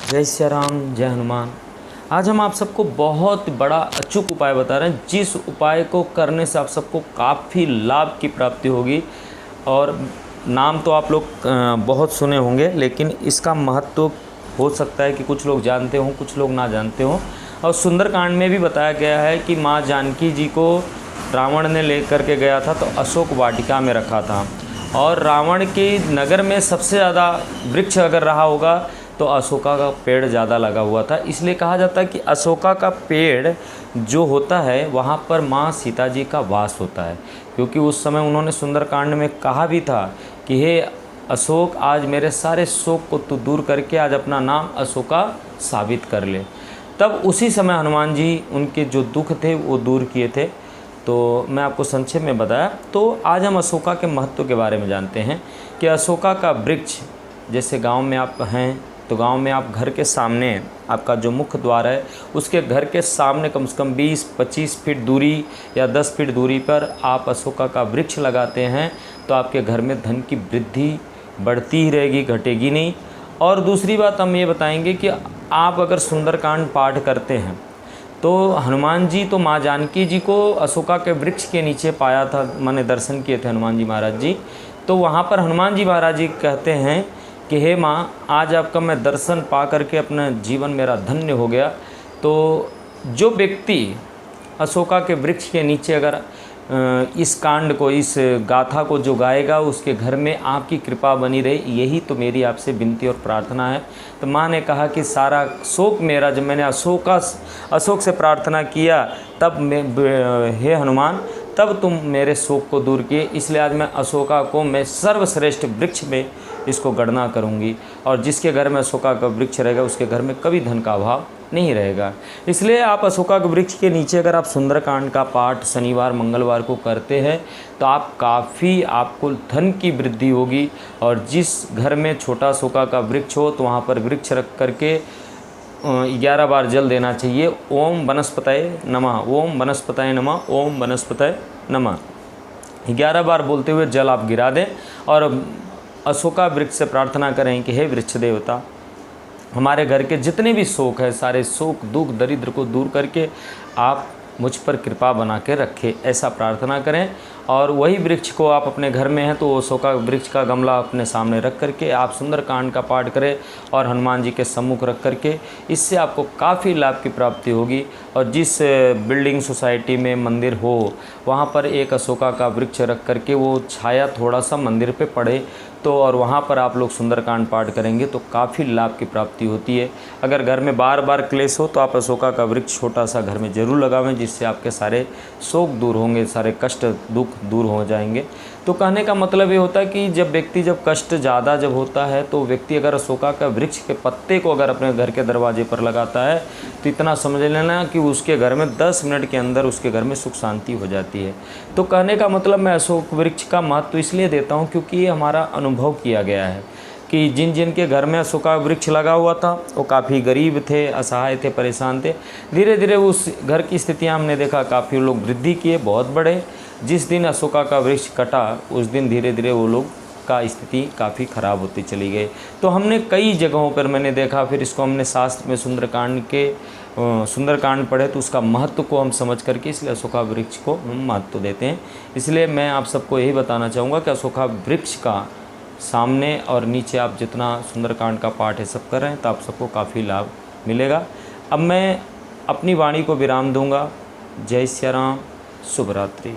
जय सिया राम, जय हनुमान। आज हम आप सबको बहुत बड़ा अचूक उपाय बता रहे हैं, जिस उपाय को करने से आप सबको काफ़ी लाभ की प्राप्ति होगी। और नाम तो आप लोग बहुत सुने होंगे, लेकिन इसका महत्व हो सकता है कि कुछ लोग जानते हों, कुछ लोग ना जानते हों। और सुंदरकांड में भी बताया गया है कि माँ जानकी जी को रावण ने लेकर के गया था तो अशोक वाटिका में रखा था, और रावण के नगर में सबसे ज़्यादा वृक्ष अगर रहा होगा तो अशोका का पेड़ ज़्यादा लगा हुआ था। इसलिए कहा जाता है कि अशोका का पेड़ जो होता है वहाँ पर माँ सीता जी का वास होता है, क्योंकि उस समय उन्होंने सुंदरकांड में कहा भी था कि हे अशोक, आज मेरे सारे शोक को तू दूर करके आज अपना नाम अशोका साबित कर ले। तब उसी समय हनुमान जी उनके जो दुख थे वो दूर किए थे। तो मैं आपको संक्षेप में बताया। तो आज हम अशोका के महत्व के बारे में जानते हैं कि अशोका का वृक्ष, जैसे गांव में आप हैं तो गांव में आप घर के सामने आपका जो मुख्य द्वार है उसके घर के सामने कम से कम 20-25 फीट दूरी या 10 फीट दूरी पर आप अशोका का वृक्ष लगाते हैं तो आपके घर में धन की वृद्धि बढ़ती ही रहेगी, घटेगी नहीं। और दूसरी बात हम ये बताएंगे कि आप अगर सुंदरकांड पाठ करते हैं तो हनुमान जी तो माँ जानकी जी को अशोका के वृक्ष के नीचे पाया था, मैंने दर्शन किए थे हनुमान जी महाराज जी। तो वहाँ पर हनुमान जी महाराज जी कहते हैं कि हे माँ, आज आपका मैं दर्शन पा करके अपना जीवन मेरा धन्य हो गया। तो जो व्यक्ति अशोका के वृक्ष के नीचे अगर इस कांड को, इस गाथा को जो गाएगा, उसके घर में आपकी कृपा बनी रहे, यही तो मेरी आपसे विनती और प्रार्थना है। तो माँ ने कहा कि सारा शोक मेरा, जब मैंने अशोक से प्रार्थना किया तब हे हनुमान, तब तुम मेरे शोक को दूर किए। इसलिए आज मैं अशोका को मैं सर्वश्रेष्ठ वृक्ष में इसको गणना करूंगी, और जिसके घर में अशोका का वृक्ष रहेगा उसके घर में कभी धन का अभाव नहीं रहेगा। इसलिए आप अशोका के वृक्ष के नीचे अगर आप सुंदरकांड का पाठ शनिवार मंगलवार को करते हैं तो आपको धन की वृद्धि होगी। और जिस घर में छोटा अशोका का वृक्ष हो तो वहाँ पर वृक्ष रख करके 11 बार जल देना चाहिए। ओम वनस्पतये नमः, ओम वनस्पतये नमः, ओम वनस्पतये नमः 11 बार बोलते हुए जल आप गिरा दें और अशोका वृक्ष से प्रार्थना करें कि हे वृक्ष देवता, हमारे घर के जितने भी शोक है, सारे शोक दुख दरिद्र को दूर करके आप मुझ पर कृपा बना के रखें, ऐसा प्रार्थना करें। और वही वृक्ष को आप अपने घर में हैं तो अशोका वृक्ष का गमला अपने सामने रख करके आप सुंदरकांड का पाठ करें और हनुमान जी के सम्मुख रख करके, इससे आपको काफ़ी लाभ की प्राप्ति होगी। और जिस बिल्डिंग सोसाइटी में मंदिर हो वहाँ पर एक अशोका का वृक्ष रख करके वो छाया थोड़ा सा मंदिर पे पड़े तो, और वहाँ पर आप लोग सुंदरकांड पाठ करेंगे तो काफ़ी लाभ की प्राप्ति होती है। अगर घर में बार बार क्लेश हो तो आप अशोका का वृक्ष छोटा सा घर में ज़रूर लगावें, जिससे आपके सारे शोक दूर होंगे, सारे कष्ट दुख दूर हो जाएंगे। तो कहने का मतलब ये होता है कि जब कष्ट ज़्यादा जब होता है तो व्यक्ति अगर अशोका का वृक्ष के पत्ते को अगर अपने घर के दरवाजे पर लगाता है तो इतना समझ लेना कि उसके घर में 10 मिनट के अंदर उसके घर में सुख शांति हो जाती है। तो कहने का मतलब मैं अशोक वृक्ष का महत्व इसलिए देता हूँ क्योंकि ये हमारा अनुभव किया गया है कि जिन के घर में अशोका वृक्ष लगा हुआ था वो काफ़ी गरीब थे, असहाय थे, परेशान थे। धीरे धीरे उस घर की स्थितियाँ हमने देखा, काफ़ी लोग वृद्धि किए, बहुत बड़े। जिस दिन अशोका का वृक्ष कटा उस दिन धीरे धीरे वो लोग का स्थिति काफ़ी ख़राब होती चली गई। तो हमने कई जगहों पर मैंने देखा, फिर इसको हमने शास्त्र में सुंदरकांड पढ़े तो उसका महत्व को हम समझ करके इसलिए अशोका वृक्ष को हम महत्व देते हैं। इसलिए मैं आप सबको यही बताना चाहूँगा कि अशोका वृक्ष का सामने और नीचे आप जितना सुंदरकांड का पाठ है सब कर रहे हैं तो आप सबको काफ़ी लाभ मिलेगा। अब मैं अपनी वाणी को विराम दूंगा। जय सिया राम, शुभ रात्रि।